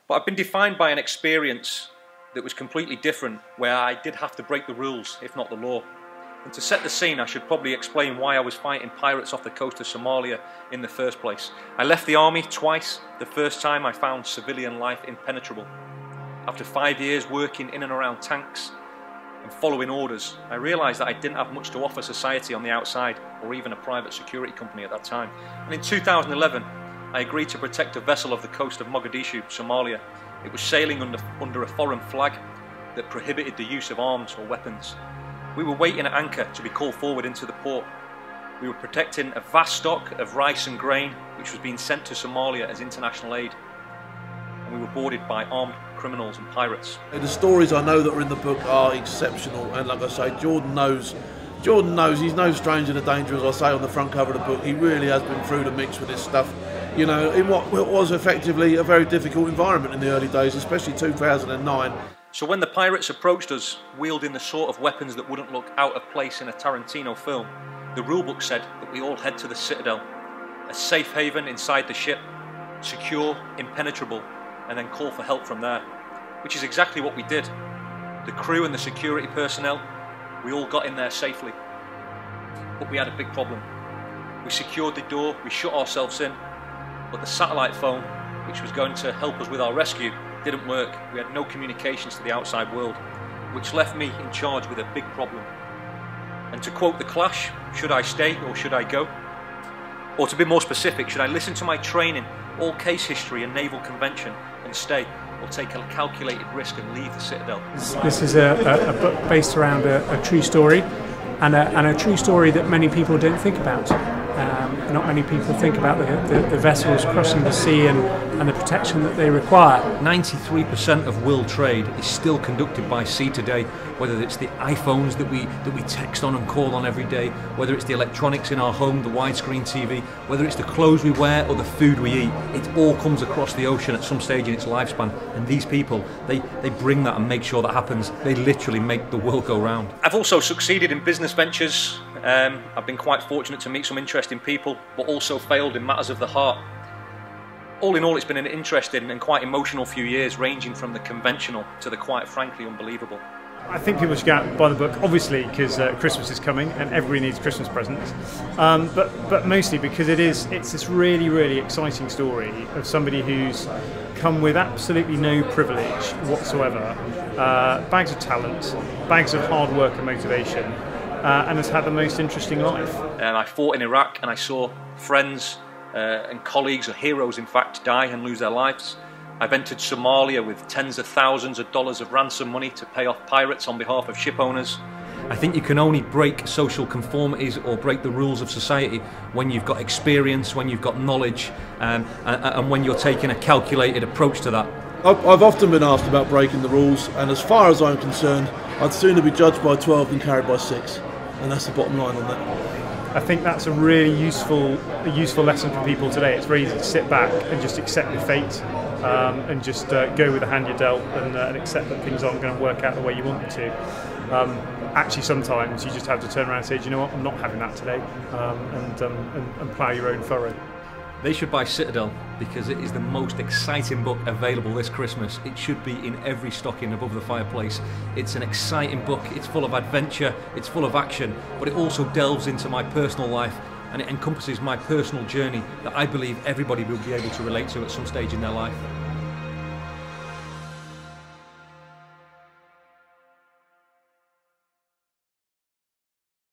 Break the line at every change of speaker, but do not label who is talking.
But I've been defined by an experience that was completely different, where I did have to break the rules, if not the law. And to set the scene, I should probably explain why I was fighting pirates off the coast of Somalia in the first place. I left the army twice. The first time I found civilian life impenetrable. After 5 years working in and around tanks and following orders, I realised that I didn't have much to offer society on the outside, or even a private security company at that time. And in 2011, I agreed to protect a vessel off the coast of Mogadishu, Somalia. It was sailing under a foreign flag that prohibited the use of arms or weapons. We were waiting at anchor to be called forward into the port. We were protecting a vast stock of rice and grain which was being sent to Somalia as international aid. And we were boarded by armed criminals and pirates.
The stories I know that are in the book are exceptional, and like I say, Jordan knows, he's no stranger to danger, as I say on the front cover of the book. He really has been through the mix with this stuff. You know, in what was effectively a very difficult environment in the early days, especially 2009.
So when the pirates approached us, wielding the sort of weapons that wouldn't look out of place in a Tarantino film, the rulebook said that we all head to the Citadel, a safe haven inside the ship, secure, impenetrable, and then call for help from there, which is exactly what we did. The crew and the security personnel, we all got in there safely. But we had a big problem. We secured the door, we shut ourselves in, but the satellite phone, which was going to help us with our rescue, didn't work. We had no communications to the outside world, which left me in charge with a big problem. And to quote The Clash, should I stay or should I go? Or to be more specific, should I listen to my training, all case history and naval convention, and stay, or take a calculated risk and leave the Citadel?
This is a book based around a true story, and a true story that many people don't think about. Not many people think about the vessels crossing the sea and the protection that they require.
93% of world trade is still conducted by sea today, whether it's the iPhones that we text on and call on every day, whether it's the electronics in our home, the widescreen TV, whether it's the clothes we wear or the food we eat. It all comes across the ocean at some stage in its lifespan, and these people, they bring that and make sure that happens. They literally make the world go round. I've also succeeded in business ventures. I've been quite fortunate to meet some interesting people, but also failed in matters of the heart. All in all, it's been an interesting and quite emotional few years, ranging from the conventional to the quite frankly unbelievable.
I think people should go out and buy the book, obviously because Christmas is coming and everybody needs Christmas presents, but mostly because it's this really, really exciting story of somebody who's come with absolutely no privilege whatsoever, bags of talent, bags of hard work and motivation, and has had the most interesting life.
I fought in Iraq and I saw friends and colleagues, or heroes in fact, die and lose their lives. I've entered Somalia with tens of thousands of dollars of ransom money to pay off pirates on behalf of ship owners. I think you can only break social conformities or break the rules of society when you've got experience, when you've got knowledge, and when you're taking a calculated approach to that.
I've often been asked about breaking the rules, and as far as I'm concerned, I'd sooner be judged by 12 than carried by 6, and that's the bottom line on that.
I think that's a really useful lesson for people today. It's very easy to sit back and just accept your fate, and just go with the hand you're dealt, and accept that things aren't going to work out the way you want them to. Actually, sometimes you just have to turn around and say, do you know what, I'm not having that today, and plough your own furrow.
They should buy Citadel because it is the most exciting book available this Christmas. It should be in every stocking above the fireplace. It's an exciting book, it's full of adventure, it's full of action, but it also delves into my personal life, and it encompasses my personal journey that I believe everybody will be able to relate to at some stage in their life.